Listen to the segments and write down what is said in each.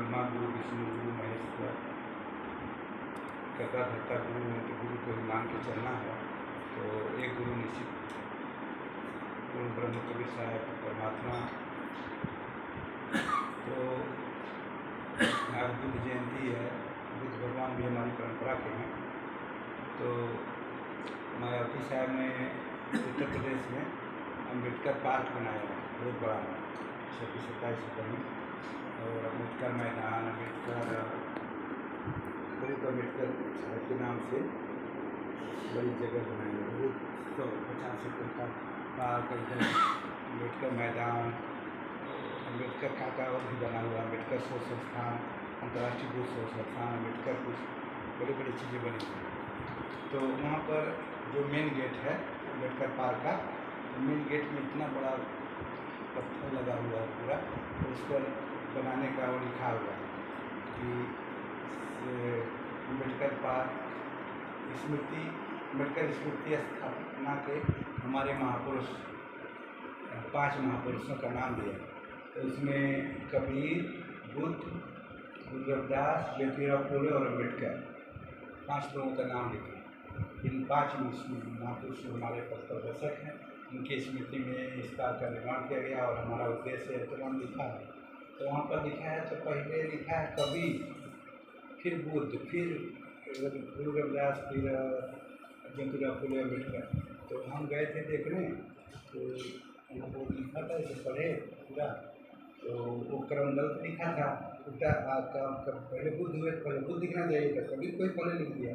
ब्रह्मा गुरु विष्णु गुरु महेश्वर कर्ता धर्ता गुरु है, तो गुरु को मान के चलना है। तो एक गुरु निश्चित गुरु ब्रह्म कबीर साहब परमात्मा। तो आज बुद्ध जयंती है, बुद्ध भगवान भी हमारी परंपरा के हैं। तो मायावती साहब ने उत्तर प्रदेश में अम्बेडकर पार्क बनाया है, बहुत बड़ा है, 26-27 एकड़ में। और अम्बेडकर मैदान, अम्बेडकर साहब के नाम से बड़ी जगह बनाई है, बहुत 150 एकड़ का पार्क, अम्बेडकर मैदान, अम्बेडकर का और भी बना हुआ, अम्बेडकर शोध संस्थान, अंतर्राष्ट्रीय बुद्ध शोध संस्थान, अम्बेडकर कुछ बड़ी बड़ी चीज़ें बनी हैं। तो वहाँ पर जो मेन गेट है अम्बेडकर पार्क का, तो मेन गेट में इतना बड़ा पत्थर लगा हुआ है पूरा, तो उस पर बनाने का वो लिखा हुआ है कि अम्बेडकर पार्क अम्बेडकर स्मृति स्थापना के हमारे महापुरुष 5 महापुरुषों का नाम दिया। तो उसमें कबीर, बुद्ध, गुरु रविदास, ज्योतिराव फुले और अम्बेडकर 5 लोगों का नाम लिखा। इन 5 महापुरुष हमारे पथ प्रदर्शक हैं, उनकी स्मृति में इस पार्क का निर्माण किया गया और हमारा उद्देश्य तुरंत लिखा है। तो वहाँ पर लिखा है, तो पहले लिखा है कबीर, फिर बुद्ध, फिर गुरु रविदास, फिर ज्योतिराव फुले, अम्बेडकर। तो हम गए थे देखने, तो वो लिखा था, इसे पढ़े पूरा, तो वो क्रम गलत लिखा था, उल्टा पहले बुद्ध हुए, पहले बुद्ध लिखना चाहिए था, कबीर कोई पहले लिख दिया।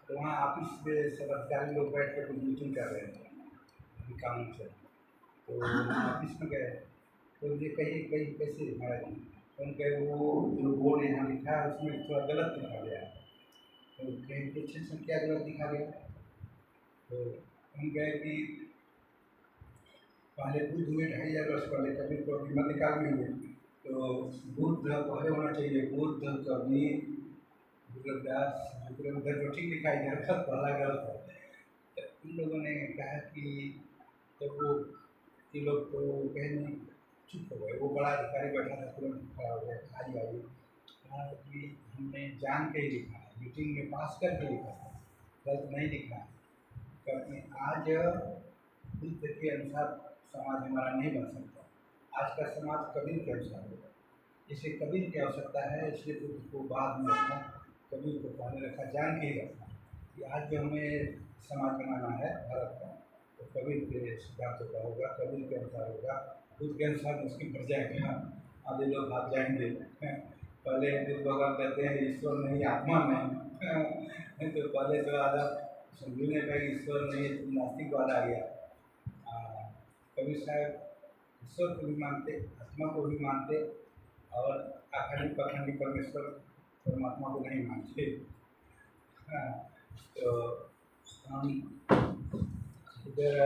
तो वहाँ ऑफिस में सब अधिकारी लोग बैठ कर कुछ मीटिंग कर रहे थे कानून से। तो ऑफिस में गए, तो ये कहीं कैसे लिखा है, तो उनके वो जो बोर्ड यहाँ लिखा है उसमें थोड़ा गलत लिखा गया है, तो कहीं कुछ संख्या गलत लिखा गया। तो हम गए कि पहले बुद्ध हुए 2500 वर्ष पहले, कबीर को अभी मध्यकाल में हुए, तो बुद्ध पहले होना चाहिए, बुद्ध, कबीर, गुरु रविदास, उधर जो ठीक लिखा है, इधर पहला गलत है। तो उन लोगों ने कहा कि तो वो ये लोग तो कहने चुप हो गए। वो बड़ा अधिकारी बैठा था, तुरंत खड़ा हो गया, आइए कहा कि हमने जान के ही लिखा है, मीटिंग में पास करके लिखा है, गलत नहीं लिखा है। क्योंकि आज बुद्ध के अनुसार समाज हमारा नहीं बन सकता, आज का समाज कबीर के अनुसार होगा। इसे कबीर की आवश्यकता है, इसलिए बुद्ध को बाद में रखा, कबीर को पहले रखा, जान के ही रखा कि आज जो हमें समाज बनाना है भारत का, तो कबीर के सिद्धांतों का होगा, कबीर के अनुसार होगा। बुद्ध के अनुसार मुश्किल पड़ जाएगा, आधे लोग भाग जाएंगे। पहले बुद्ध भगवान कहते हैं ईश्वर नहीं, आत्मा नहीं, तो पहले तो आधा समझने का ईश्वर नहीं, नास्तिक वाला आ गया। कबीर साहब ईश्वर को भी मानते, आत्मा को भी मानते, और अखंड पखंडी परमेश्वर परमात्मा को नहीं मानते। तो हम इधर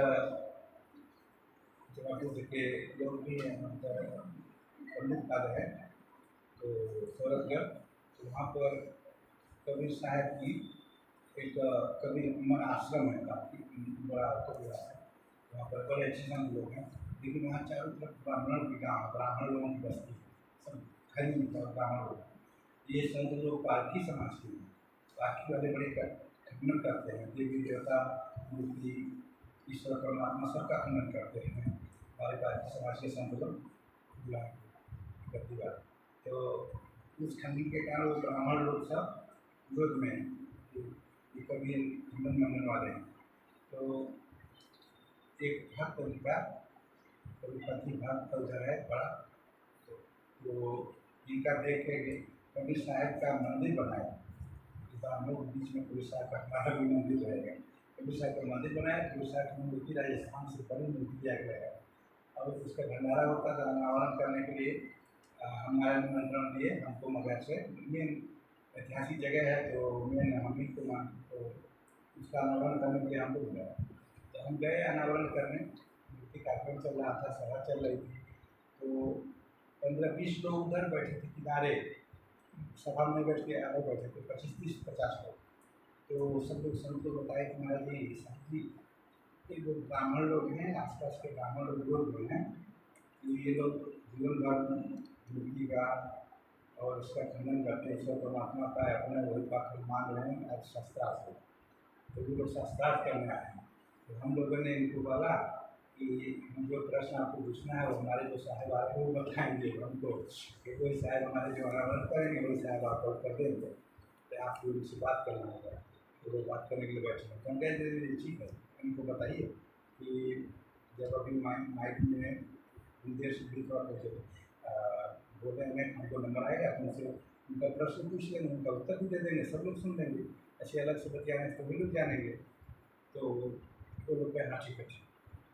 जमापुर के लोग भी हैं, प्रमुख पद है, तो सौरभगढ़, तो वहाँ पर कबीर साहब की एक कबीर आश्रम है, काफ़ी बड़ा कबीर आश्रम, वहाँ पर बड़े अच्छे संत लोग हैं। लेकिन वहाँ चारों तरफ ब्राह्मण की गाँव, ब्राह्मण लोगों की बस्ती, सब खड़ी ब्राह्मण लोग। ये संत लोग पारखी समाज के हैं, पारखी वाले बड़े खंडन करते हैं, देवी देवता मूर्ति ईश्वर परमात्मा सबका खंडन करते हैं हमारे पारखी समाज के संत लोग गद्दी बात। तो उस खंडन के कारण वो ब्राह्मण लोग सब विरोध में ये कबीर खंडन मानने वाले हैं। तो एक भक्त उनका कबीरपंथी भक्त उधर है बड़ा, तो इनका देख के कबीर साहब का मंदिर बनाया, ब्राह्मणों के बीच में कबीर साहब का हमारा भी मंदिर रहेगा। कबीर साहब का मंदिर बनाया, कबीर साहब की मूर्ति राजस्थान से बड़ी मूर्ति दिया गया है, और उसका भंडारा होता था। अनावरण करने के लिए हमारा निमंत्रण दिए हमको मगर से, मेन ऐतिहासिक जगह है, तो मेन हम ही को मान, तो उसका अनावरण करने के लिए हमको बुलाया। तो हम गए अनावरण करने, मूर्ति कार्यक्रम चल रहा था, सभा चल रही थी, तो 15-20 लोग उधर बैठे थे किनारे, सभा में बैठ के आगे बैठे थे 25-30-50 लोग। तो सब लोग संत को बताए कि महाराज जी शांति, ये जो ब्राह्मण लोग हैं, आसपास के ब्राह्मण लोग हैं, ये लोग जीवन भर मूर्ति का और उसका खंडन करते हैं। ईश्वर परमात्मा का है अपने वही पाठ मान रहे हैं आज शास्त्रार्थ से, तो वो लोग शास्त्रार्थ करने आए हैं। तो हम लोगों ने इनको बोला कि जो प्रश्न आपको पूछना है वो हमारे जो साहब आ रहे हैं वो बताएंगे हमको, कि कोई साहब हमारे जो अनावरण करेंगे वही साहब आपको कर देंगे, तो आपको उनसे बात करना होगा। तो वो बात करने के लिए बैठे हैं, तो हम कह दे ठीक है, उनको बताइए कि जब अभी माइक में देर से भी थोड़ा बोलते हैं हमको नंबर आएगा, उनसे उनका प्रश्न पूछ लेंगे, उनका उत्तर भी दे देंगे, सब लोग सुन लेंगे। ऐसे अलग से बतियाने से वो लोग जानेंगे। तो वो लोग कहे हाँ ठीक है।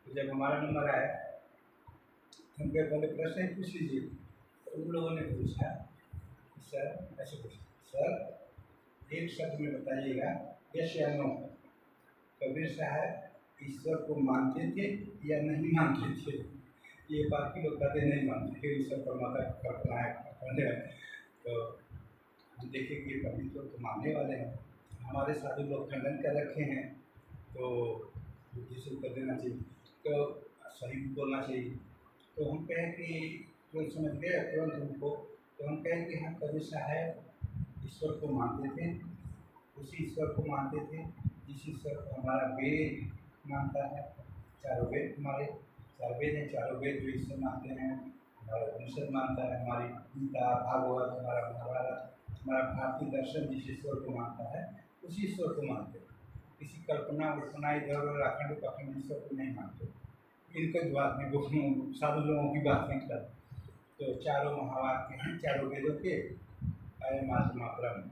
तो जब हमारा नंबर आया तो हम कहे पहले प्रश्न ही पूछ लीजिए। तो उन लोगों ने पूछा सर, ऐसे पूछा सर एक शब्द में बताइएगा यस या नो, कबीर साहब ईश्वर को मानते थे या नहीं मानते थे? ये बाकी लोग कहते नहीं मानते, फिर ईश्वर परमात्मा कल्पना है। तो हम देखें कि कभी तो मानने वाले हैं, हमारे साधु लोग खंडन कर रखे हैं, तो जिसे उत्तर देना चाहिए, तो सही भी बोलना चाहिए। तो हम कहें कि तुरंत समझ गए तुरंत उनको, तो हम कहें कि हम कबीर साहब ईश्वर को मानते थे, उसी ईश्वर को मानते थे जिस ईश्वर को हमारा वेद मानता है। चारों वेद हमारे चार वेद हैं, चारों वेद जो ईश्वर मानते हैं, हमारा उपनिषद मानता है, हमारी गीता भागवत, हमारा महाभारत, हमारा भारतीय दर्शन जिस ईश्वर को मानता है उसी ईश्वर को मानते हैं। किसी कल्पना उल्पना इधर उधर अखंड पखंड ईश्वर को नहीं मानते। इनका जो बात नहीं, साधु लोगों की बात नहीं कर। तो चारों महावाक्य हैं चारों वेदों के, अयम आत्मा ब्रह्म,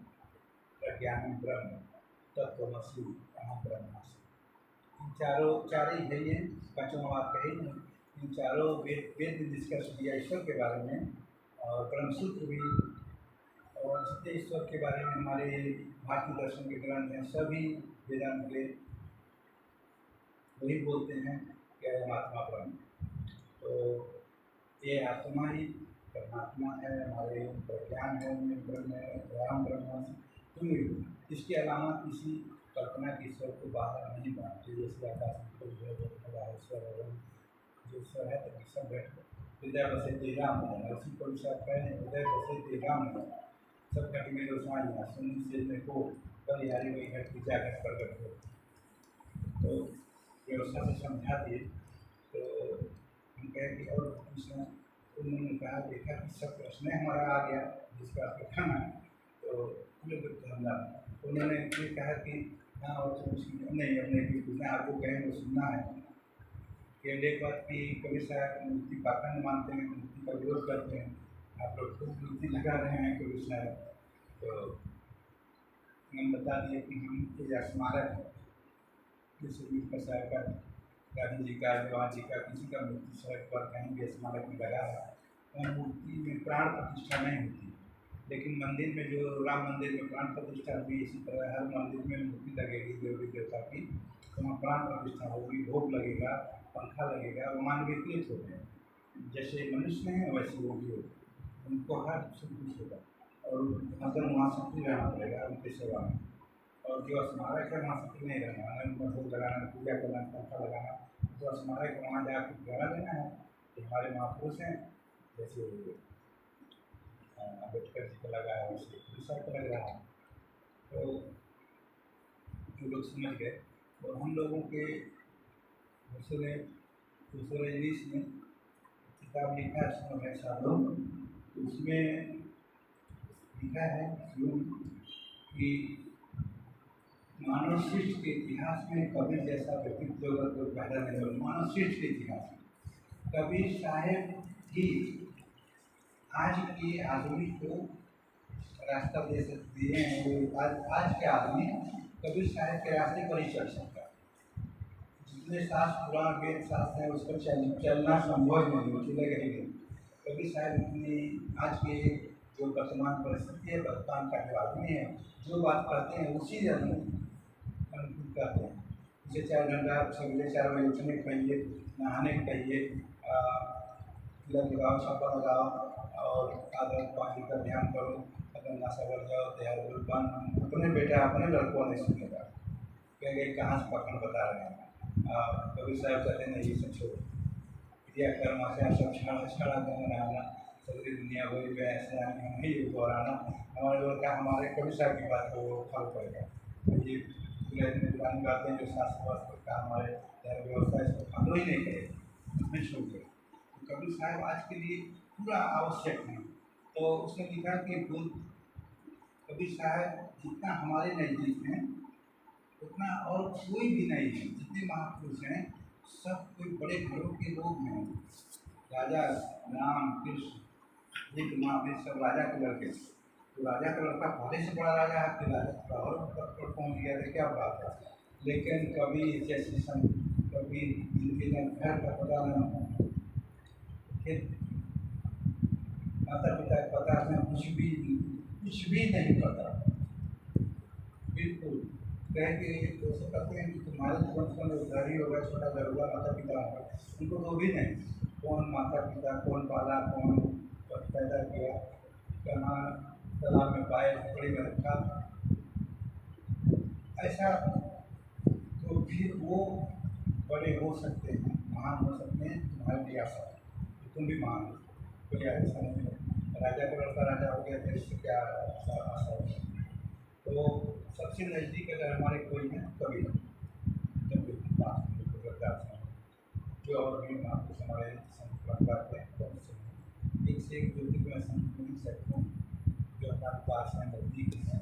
प्रज्ञानम ब्रह्म, तत्वमसि अहम ब्रह्मास्मि। इन चारों चार ही है, ये पांचों वाक्य है नहीं। इन चारों वेद में डिस्कस किया ईश्वर के बारे में, और ब्रह्मसूत्र भी, और जितने ईश्वर के बारे में हमारे भारतीय दर्शन के ग्रंथ हैं सभी वेदांत के वही बोलते हैं कि अयम आत्मा ब्रह्म। तो ये आत्मा ही परमात्मा है, हमारे प्रज्ञान है, उनमें ब्रह्म है, राम ब्रह्मास्मि। इसके अलावा किसी कल्पना के ईश्वर को बाहर नहीं मानते। जैसे आकाश ईश्वर है, जो ईश्वर है तो सब बैठ हृदय बसे तेरा मन है, उसी को ईश्वर कहें हृदय बसे तेरा मन है। सब घट में रोशनी सुन से मेरे को परिहारी वही घट की जाकर प्रकट हो। तो व्यवस्था से समझा दिए। तो हम कहें कि और पूछना, उन्होंने कहा देखा कि सब प्रश्न हमारा आ गया जिसका कथन है, तो उन्होंने ये कहा कि हाँ और तो नहीं, अब नहीं पूछना, आपको कहें वो सुनना है। केवल एक बात की कबीर साहब मूर्ति पाखंड मानते हैं, मूर्ति का विरोध करते हैं, आप लोग खुद मूर्ति लगा रहे हैं कबीर साहब। तो हम बता दिए कि हम ये स्मारक है, जैसे मीर साहब का, गांधी जी का, जवाहर जी का, किसी का मूर्ति सड़क पर कहीं भी स्मारक में लगा है, वहाँ मूर्ति में प्राण प्रतिष्ठा नहीं होती। लेकिन मंदिर में जो राम मंदिर में प्राण प्रतिष्ठा हुई, इसी तरह हर मंदिर में मूर्ति लगेगी देवी देवता की, तो वहाँ प्राण प्रतिष्ठा होगी, भोग लगेगा, पंखा लगेगा, वो मानवीकृत होते हैं। जैसे मनुष्य हैं वैसे वो भी होते, उनको हर सब कुछ होगा, और मतलब वहाँ शक्ति रहना पड़ेगा उनकी सेवा में। और जो स्मारक है वहाँ शक्ति नहीं रहना है, उनको भोग लगाना, पूजा करना, पंखा लगाना। तो स्मारक वहाँ जाकर जगह देना है। तो हमारे महापुरुष हैं, जैसे अम्बेडकर जी को लगा है वैसे दूसरा को लग रहा है। तो जो लोग समझ गए, तो हम लोगों के दूसरे 19 में किताब लिखा है भाई साहब, तो उसमें लिखा है कि मानव सृष्टि के इतिहास में कबीर जैसा व्यक्तित्व तो पैदा नहीं हुआ। मानव सृष्टि के इतिहास में कबीर साहेब ही आज के आदमी को रास्ता दे सकते हैं। आज के आदमी कबीर साहेब के रास्ते पर ही चल सकता है। जितने शास्त्र पुराण वेद शास्त्र हैं उस पर चलना संभव नहीं, वो चलेगा ही नहीं। कबीर साहब इतनी आज के जो वर्तमान परिस्थिति है, वर्तमान का जो आदमी है, जो बात करते हैं उसी अनुकूल करते हैं। जैसे 4 घंटा सवेरे 4 बजे उठने कहिए, नहाने कहिए, तिलक लगाओ, छापा लगाओ, और आदर पानी का ध्यान करो, गंगा सागर जाओ, तैयार बन। अपने बेटा अपने लड़कों ने सुनेगा, कहेंगे कहाँ से पकड़ बता रहे हैं। कबीर साहब कहते नहीं, ये सब छोड़ो, क्रियाकर्म से सब छाड़ा नहाना, सगरी दुनिया भरी में ऐसे आने हमें ये दोहराना हमारे लोग का हमारे कवि साहब की बात को फॉलो करेगा। ये पुरानी बातें जो शास्त्र वास्त्र का हमारे धर्म व्यवस्था इसको फॉलो ही नहीं करेगा, हमें छोड़ दे। तो कबीर साहब आज के लिए पूरा आवश्यक है। तो उसने लिखा कि बुद्ध कबीर साहब जितना हमारे नज़दीक हैं उतना और कोई भी नहीं है। जितने महापुरुष हैं सब कोई बड़े घरों के लोग हैं। राजा राम कृष्ण बुद्ध महावीर सब राजा के लड़के। तो राजा का लड़का पहले से बड़ा राजा है, फिर राजा थोड़ा और ऊपर पर पहुँच गया तो क्या बात है। लेकिन कबीर जैसे कबीर जिनके न घर का पता न फिर माता पिता का पता न कुछ भी नहीं पता बिल्कुल। कहेंगे दोस्तों कहते हैं कि तुम्हारे जीवन का उद्धार ही होगा, छोटा घर होगा, माता पिता होगा, उनको तो भी नहीं। कौन माता पिता, कौन पाला, कौन पैदा किया, कहाँ तालाब में पाए झोपड़ी में रखा, ऐसा। तो फिर वो बड़े हो सकते हैं, महान हो सकते हैं, तुम्हारे लिए आशा है तुम भी महान हो। कोई ऐसा नहीं है राजा का लड़का राजा हो गया तो इससे क्या आशा हो। तो सबसे नज़दीक अगर हमारे कोई है कभी जो और भी महापुरुष हमारे संत हैं एक से एक ज्योतिर्मय संत नहीं सकते जो हमारे पास हैं, नज़दीक हैं,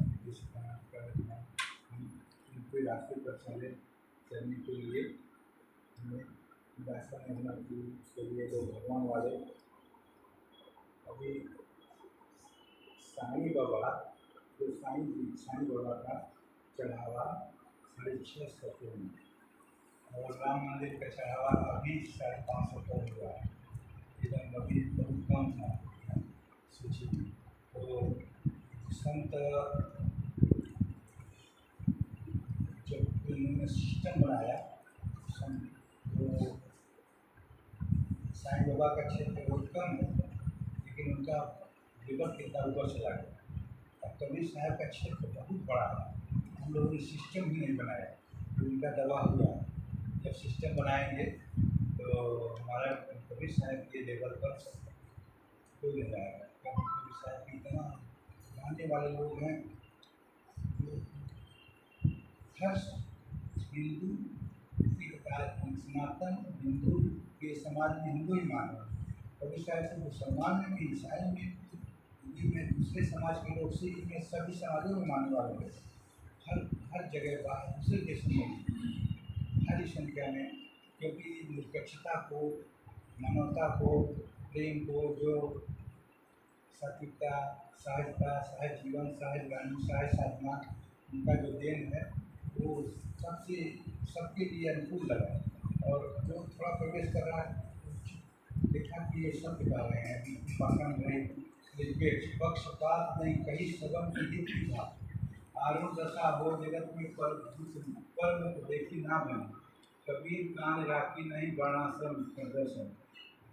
उनके रास्ते पर चलने के लिए हमें रास्ता नहीं होना चाहिए। उसके लिए जो भगवान वाले अभी साईं बाबा जो साईं बाबा का चढ़ावा 650 रुपये में और राम मंदिर का चढ़ावा अभी 550 हुआ है। एकदम अभी बहुत कम था सूची में। तो संत जब उन्होंने सिस्टम बनाया तो साईं बाबा का क्षेत्र बहुत कम है लेकिन उनका लेवल कितना ऊपर चला गया। और कबीर साहब का क्षेत्र बहुत बड़ा है, हम लोगों ने सिस्टम भी नहीं बनाया तो उनका दवा हुआ। जब सिस्टम बनाएंगे तो हमारा कबीर साहब के लेवल पर कोई नहीं आएगा। कबीर साहब की इतना मानने वाले लोग हैं जो हर हिंदू सनातन हिंदू के समाज में हिंदू ही मान रहे हैं। कबीर साहब से मुसलमान में भी, ईसाई में, दूसरे समाज के लोग से में सभी समाजों में मानने वाले लोग हर जगह बाहर दूसरे देशों में भारी संख्या में, क्योंकि निष्पक्षता को, मानवता को, प्रेम को, जो सात्विकता, सहजता, सहज जीवन, सहज वाणी, सहज साधना उनका जो देन है वो सबके लिए अनुकूल लगा। और जो थोड़ा प्रवेश कर रहा है देखा कि ये सब बता रहे हैं पाखंड नहीं, निरपेक्ष, पक्षपात नहीं, कहीं सबम की था। आरुण दशा हो जगत में पर देखी ना बनी, कबीर कान राखी नहीं वर्णाश्रम प्रदर्शन।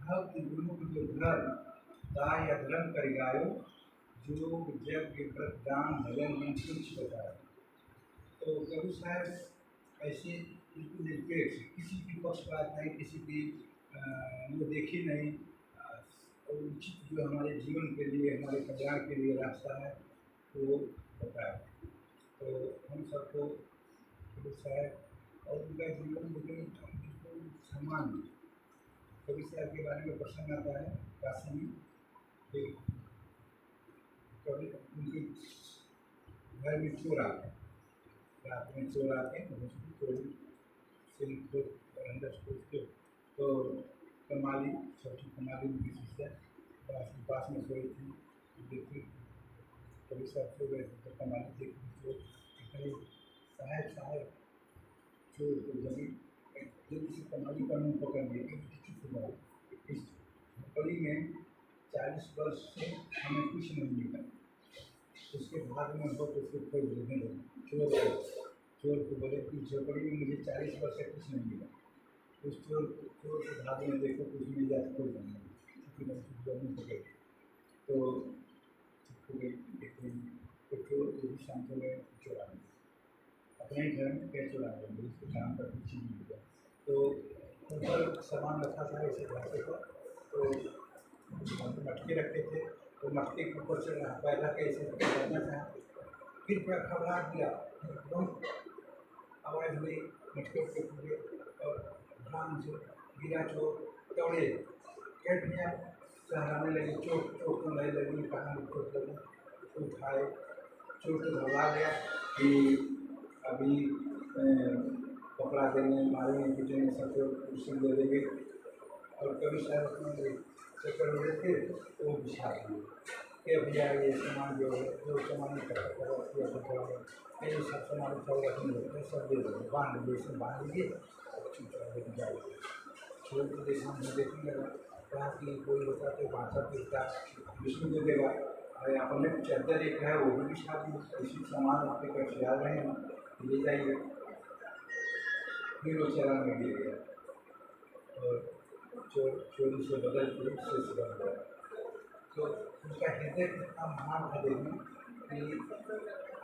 भक्त गुरु जो धर्म दाय अधर्म कर गायो, योग यज्ञ व्रत दान भजन में कुछ बताया। तो कबीर साहब ऐसे बिल्कुल निरपेक्ष, किसी की पक्षपात नहीं, किसी की वो देखी नहीं, उचित जो हमारे जीवन के लिए, हमारे कल्याण के लिए रास्ता है वो बताया। तो हम सबको कबीर साहब और उनका जीवन बिल्कुल समान। कबीर साहब के बारे में प्रसंग आता है काशी में, कभी उनके घर में चोर आते, रात में चोर आते चोरी से अंदर सोचते तो कमाली, छोटी कमाली उनकी सिस्टर पास में सोई थी, देखी कबीर साहब सो गए तो कमाली देखी तो साहब चोर को जल्दी से कमाली का मुँह पकड़ लिया। इस झोपड़ी में 40 वर्ष से हमें कुछ नहीं मिला, उसके बाद में बहुत उसको खोज लेने लगे। चोर को बोले कि झोपड़ी में मुझे 40 वर्ष से कुछ नहीं मिला। उस चोर के भाग में देखो कुछ मिल जाए तो कोई नहीं पकड़ तो चोर को भी शांत हो गए, चोरा नहीं अपने ही घर में क्या चुरा लेंगे, उसके काम पर कुछ नहीं मिला। तो ऊपर सामान रखा था इसे रास्ते पर, तो मटके रखे थे, तो मटके के ऊपर से पैदा कैसे करना था, फिर क्या घबरा दिया, बहुत आवाज़ हुई, मटके के पूरे और ध्यान से गिरा, चोट दौड़े, क्या भैया सहराने लगे, चोट चोट तो नहीं लगी, कहाँ चोट लगी, उठाए, चोट तो घबरा गया कि अभी पकड़ा देंगे, मारेंगे, पीटेंगे, सबको कुर्सी दे देंगे। और कभी शायद अपने चक्कर हो रहे थे तो वो बिछा दिए कि भैया ये सामान जो है, जो सामान नहीं करता ये सब सामान सब रखने लगते हैं, सब दे देंगे, बांध लीजिए, इसमें बांध लीजिए और चुपचाप लेके जाइए। छोड़ के देखने लगा, कहा कि कोई होता तो बाँसा पीटता, विष्णु दे देगा, अरे अपने चादर एक है वो भी बिछा दी, इसी सामान आपके पास खिला रहे हैं, ले जाइए। फिर वो चरण में गिर गया और चोरी से बदल के शेष बन गया। तो उसका हृदय कितना महान था देखने कि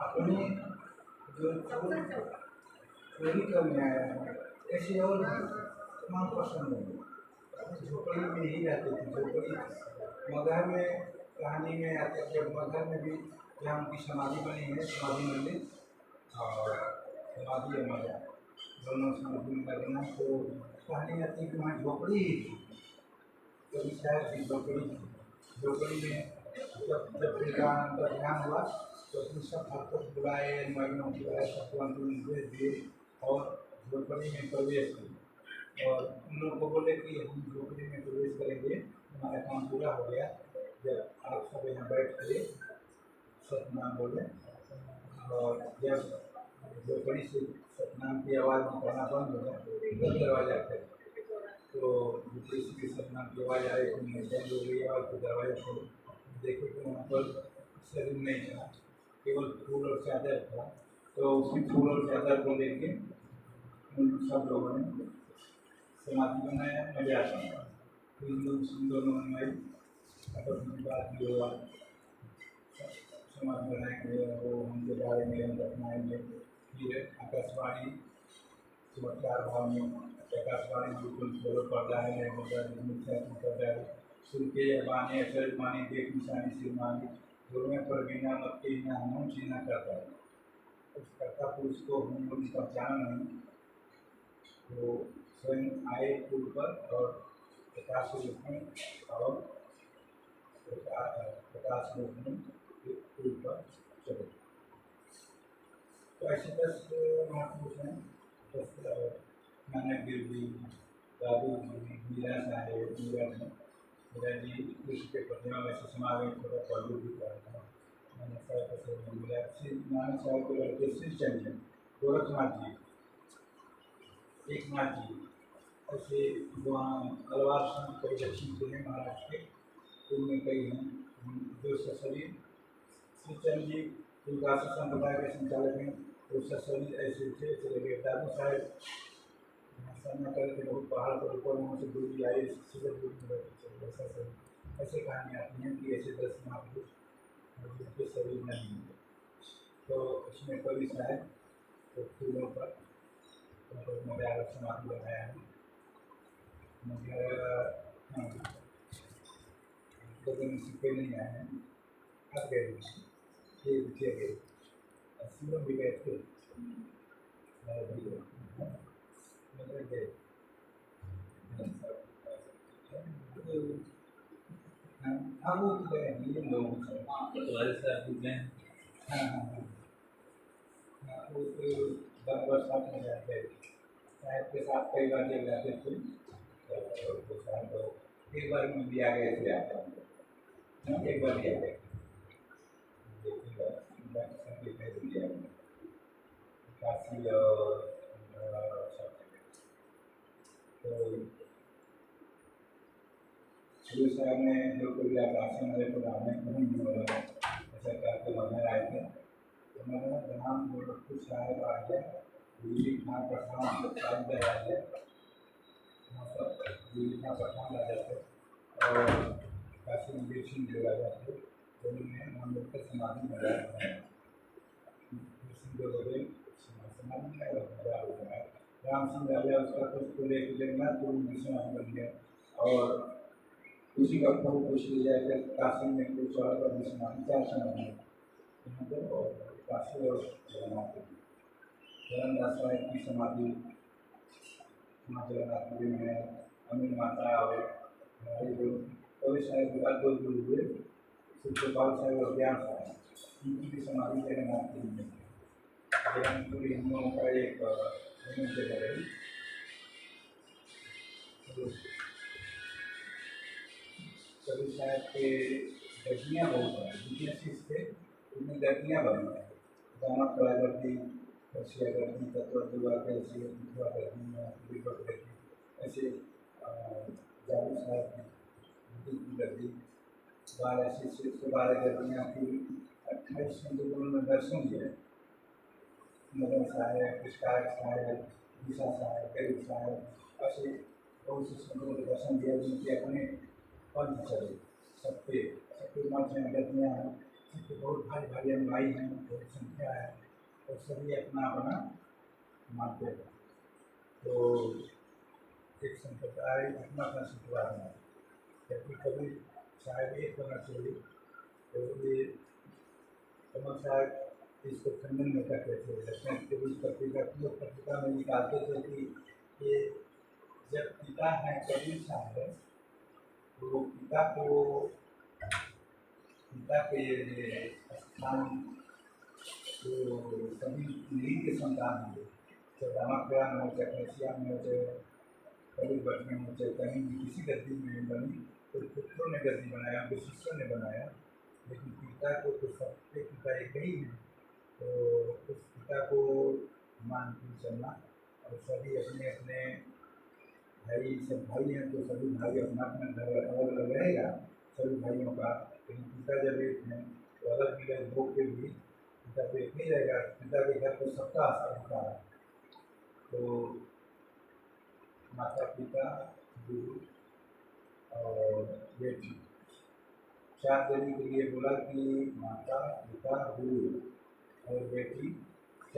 अपने जो चोरी करने आया है ऐसे और इतना पसंद नहीं, झोपड़ी में ही रहते थे, झोपड़ी मगहर में कहानी में आते थे, मगहर में भी जहाँ उनकी समाधि बनी है, समाधि मंदिर और समाधि अमर दोनों समाधि में लगना, तो कहानी आती है कि वहाँ झोपड़ी ही थी, कभी शायद की झोपड़ी में जब उनका ध्यान हुआ तो अपने सब भक्तों को बुलाए, महीनों को बुलाए, सबको अंतिम निर्देश दिए और झोपड़ी में प्रवेश किए। और उन लोगों को बोले कि हम झोपड़ी में प्रवेश करेंगे, हमारा काम पूरा हो गया जब आप सब यहाँ बैठ कर सतनाम बोले। और जब झोपड़ी से सतनाम की आवाज़ निकलना बंद हो गया तो दरवाजा खोल, तो विदेश के सपना की आवाज़ आ रही थी, बंद हो गई आवाज़, तो दरवाजा खोल, देखे तो वहाँ पर शरीर नहीं था, केवल फूल और चादर था। तो उसी फूल और चादर को लेके उन सब लोगों ने समाधि बनाया, मजा आता। फिर लोग सुंदर बनाई, अपनी बात भी हुआ, समाधि बनाएंगे वो उनके बारे में हम अपनाएंगे। फिर आकाशवाणी चमत्कार भाव में आकाशवाणी बिल्कुल फॉलो कर रहा है, मतलब कर रहा है, सुन के बाने अचल मानी देख निशानी से मानी, दोनों पर बिना मत के ना हम चिन्ह करता है, उस कर्ता पुरुष को हम लोग पहचाना नहीं, तो स्वयं आए पुल पर और प्रकाश रूप में और प्रकाश रूप में पुल पर चले। तो ऐसे 10 महापुरुष हैं, 10 नानक देव जी, दादू जी, मीरा साहेब, मीरा जी कृष्ण के प्रतिमा में से समावेश थोड़ा पहलू भी करा था। नानक साहब का मिला, नानक साहब के लड़के श्री चंद्र, गोरखनाथ जी, एकनाथ जी, ऐसे वहाँ अलवार संत कई दक्षिण के हैं महाराष्ट्र के, उनमें कई हैं जो सशरीर। श्री चंद्र जी तुलगासी संप्रदाय के संचालक हैं, तो सशरीर ऐसे थे चले गए। दादू साहेब सामना करके बहुत पहाड़ पर ऊपर वहाँ से दूरी आई, ऐसे कहानी आती हैं कि ऐसे 10 महापुरुष जिनके शरीर नहीं है। तो इसमें कवि साहब तो फूलों पर मगर समाधि बनाया है, मगर हाँ लेकिन सिक्के नहीं आए हैं, अब गए ये रुचि गए, सीलों भी गए थे गए। हाँ वो ये लोग तुम्हारे साथ हैं। हाँ हाँ हाँ हाँ वो बराबर साथ में जाते साहब के साथ कई बार जब जाते थे, तो साहब तो एक बार में भी आ गए थे, आप एक बार भी आ गए, काशी और तो शुरू साहब ने जो कोई आकाशन वाले को डालने नहीं हो रहा ऐसा करके मगर आए थे, तो मगर राम गोरखपुर साहब आ गया, दिल्ली खां पठान साहब आ गया, दिल्ली खां पठान आ जाते और काशी मंदिर सिंह जोड़ा जाते, तो उन्होंने हम लोग का समाधि बनाया, समाधि बनाया, राम सिंह राजा उसका कुछ को लेकर लेना तो समाधि बन गया। और उसी का को पूछ लिया जाए फिर काशी में कुछ और का समाधि 4 समाधि है यहाँ पर और काशी और जगन्नाथ जगन्नाथ साहिब की समाधि माँ जगन्नाथपुरी में अमीर माता और हमारे जो कवि साहिब के बाद 2 गुरु हुए शिवपाल साहिब और ज्ञान साहिब उनकी भी समाधि जगन्नाथपुरी में जगन्नाथपुरी हम लोगों का एक जगह है। कवि साहब के गद्दियाँ बहुत हैं जितने चीज़ थे उनमें गद्दियाँ बनी हैं दामक कला गद्दी रसिया गद्दी तत्व दुआ गद्दी दुआ गद्दी गद्दी ऐसे जादू साहब की गद्दी 12 से 12 गद्दियाँ फिर 28 हिंदुओं में दर्शन दिए मदन साहब पुष्कार साहब दिशा साहब गरीब साहब ऐसे बहुत से संतों को दर्शन दिया जिनके अपने पंथ चले सबके मंच में गद्दियाँ हैं सबके बहुत भारी भारी अनुयायी हैं बहुत संख्या है और सभी अपना अपना मानते हैं तो एक संप्रदाय अपना अपना संप्रदाय है जबकि कभी शायद एक होना चाहिए तो ये कमल साहब इसको खंडन में करते थे लक्ष्मण के बीच पत्रिका में निकालते थे कि ये जब पिता है कबीर साहब तो पिता के स्थान तो सभी लीग के संतान होंगे चाहे दामाखेड़ा में हो चाहे कलसिया में हो चाहे कबीर भट्ट में हो चाहे कहीं भी किसी गद्दी में बनी तो पुत्रों ने गद्दी बनाया उनके शिष्यों ने बनाया लेकिन पिता को तो सबके पिता एक ही है तो उस पिता को मान के चलना और सभी अपने अपने भाई सब भाई हैं तो सभी भाई अपना अपना घर अलग अलग रहेगा सभी भाइयों का लेकिन पिता जब एक हैं तो अलग मिले भोग के भी पिता तो एक नहीं रहेगा पिता के घर पर सबका आस्था होता है तो माता पिता गुरु और बेटी 4 देने के लिए बोला कि माता पिता गुरु और बेटी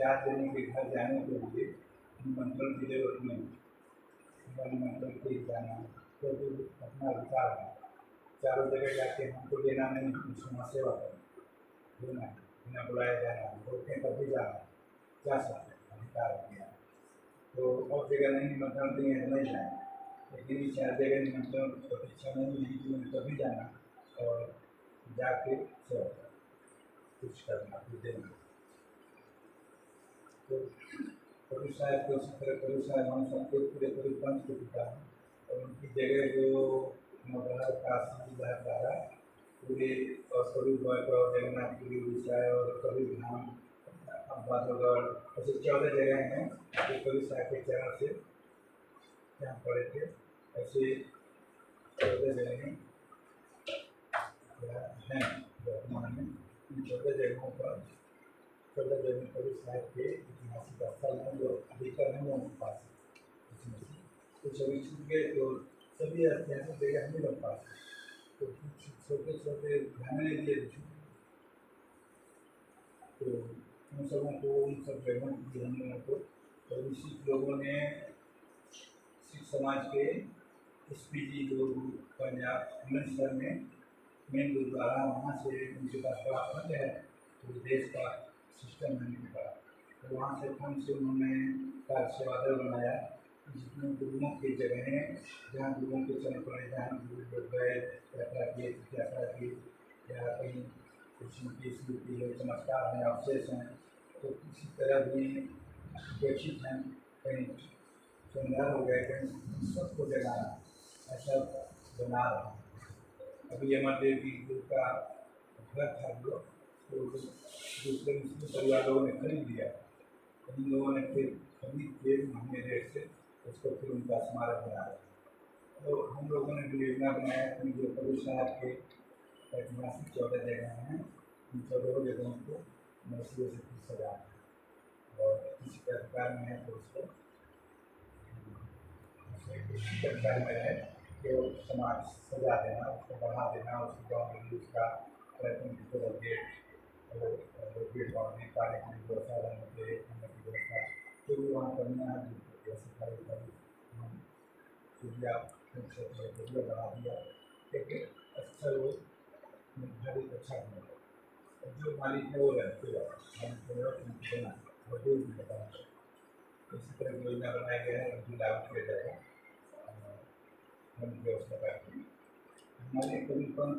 4 देने के घर जाने के लिए निमंत्रण की जरूरत नहीं निमंत्रण के जाना क्योंकि अपना अधिकार है चारों जगह जाके हमको लेना नहीं समाज सेवा करना लेना बिना बुलाया जाना रोकें कभी जाना जा सकते अधिकार किया तो और जगह नहीं निमंत्रण देंगे नहीं जाए लेकिन 4 जगह निमंत्रण प्रतीक्षा नहीं है कि उन्हें कभी जाना और जाके सेवा कुछ करना कुछ देना तो कबीर साहब को इसी तरह कबीर साहब हम सबके पूरे पूरे पंथ के पिता हैं और उनकी जगह जो नवग्रह काशी धारा पूरे और कबीर बाग और जगन्नाथपुरी उड़ीसा और कबीर धाम बांधवगढ़ ऐसे 14 जगह हैं जो कबीर साहब के चरण से यहाँ पड़े थे ऐसे 14 जगह हैं वर्तमान में इन 14 जगहों पर 14 जगह कबीर साहब के ऐतिहासिक स्थल हैं जो अधिकतर हम लोगों के पास इसमें से कुछ अभी छूट गए तो सभी ऐतिहासिक जगह हम लोग पास तो कुछ छोटे छोटे ध्यान नहीं दिए तो उन सबों को उन सब जगहों की हम लोगों को और इसी लोगों ने सिख समाज के SPG जो पंजाब अमृतसर में मेन गुरुद्वारा वहाँ से उनके पास बड़ा फंड है तो देश का सिस्टम है उनके पास तो वहाँ से फंड से उन्होंने कार्य सेवा दल बनाया जितने गुरुओं की जगह हैं जहाँ गुरुओं के चरण पड़े जहाँ गुरु लोग गए यात्रा किए या कहीं कुछ उनकी स्मृति है चमत्कार हैं अवशेष हैं तो किसी तरह भी उपेक्षित हैं कहीं श्रृंगार हो गए कहीं सबको जगाना ऐसा बना रहा अभी अमर देव की गुरु का घर था जो तो दूसरे मुस्लिम परिवार लोगों ने खरीद लिया इन लोगों ने फिर खरीद के महंगे रेट से उसको फिर उनका स्मारक बनाया तो हम लोगों ने भी योजना बनाया कि जो कबीर साहब के ऐतिहासिक 14 जगह हैं उन 14 जगहों को मसीह से फिर सजा और किसी के अधिकार में है तो उसको अधिकार में है तो समाज सजा देना उसको बढ़ा देना उसको गाँव में उसका पर्यटन की गेट और गेट बाउंड्री कार्य की व्यवस्था रहने के की व्यवस्था तो भी वहाँ करना है जैसे बढ़ा दिया एक अच्छा वो निर्धारित अच्छा बना, और जो मालिक है वो रहते हैं, हम देना और दे भी बताना। इसी तरह की योजना बनाया गया है, उनकी लागू किया जाएगा हम व्यवस्था करके। हमारे कवि पंथ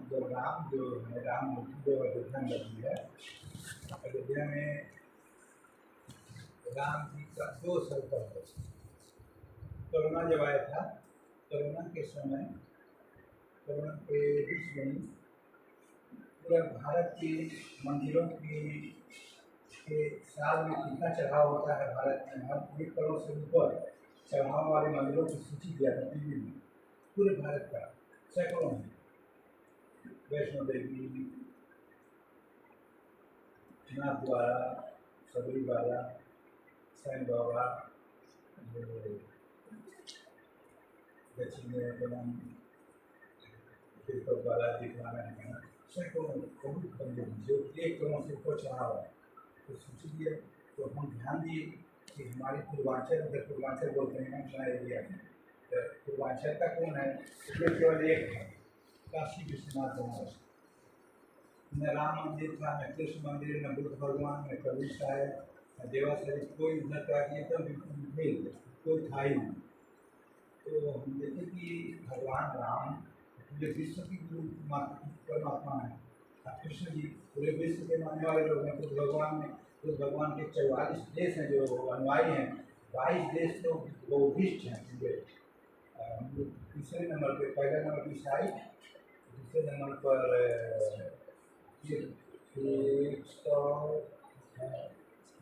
जब राम जो है राम मूर्ति जब अयोध्या में लगी है, अयोध्या में राम जी का 2 साल का है। कोरोना जब आया था, कोरोना के समय, कोरोना के बीच में पूरा भारत के मंदिरों के साल में कितना चढ़ाव होता है भारत में, हम 1 करोड़ से ऊपर चढ़ाव वाले मंदिरों की सूची दिया था टीवी में, पूरे भारत का सैकड़ों में। वैष्णो देवी, नाथ द्वारा, सबरी वाला, साईं बाबा, दक्षिण में तिरुपति बालाजी पुराना है, सैकड़ों बहुत मंदिर जो 1 करोड़ से ऊपर चढ़ाव है। तो सोचिए, तो हम ध्यान दिए कि हमारे पूर्वांचल, अगर पूर्वांचल बोलते हैं हम सारे एरिया में, तो पूर्वांचल का कौन है? इसमें केवल एक है, काशी विश्वनाथ बनारस। न राम मंदिर था, न कृष्ण मंदिर, न बुद्ध भगवान, न कबीर साहब, न देवा शरीफ, कोई उधर का एकदम कोई था ही नहीं। तो हम देखें कि भगवान राम पूरे विश्व की गुरु परमात्मा है, और कृष्ण जी पूरे विश्व के मानने वाले लोग हैं। बुद्ध भगवान में, बुद्ध भगवान के 44 देश हैं जो अनुयायी हैं, 22 देश तो बौद्धिस्ट हैं पूरे। तीसरे नंबर पे, पहले नंबर ईसाई, दूसरे नंबर पर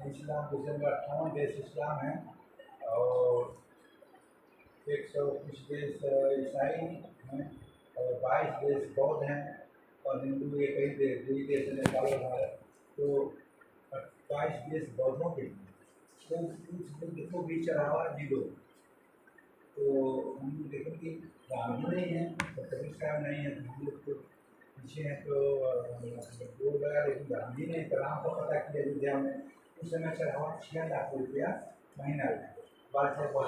इस्लाम, दूसरे नंबर 58 देश इस्लाम है, और 100 कुछ देश ईसाई हैं, और 22 देश बौद्ध हैं, और हिंदू एक ही देश, 2 देश नेपाल और भारत। तो 22 देश बौद्धों के, तो उस बुद्ध को भी चढ़ावा जीरो। तो हम देखें कि राम ही नहीं है तो कबीर साहब नहीं है, तो हम लोग तो पीछे हैं, तो बोल रहा है, लेकिन राम ही नहीं। तो राम को पता किया अयोध्या में उस समय चढ़ावा 6 लाख रुपया महीना, 1272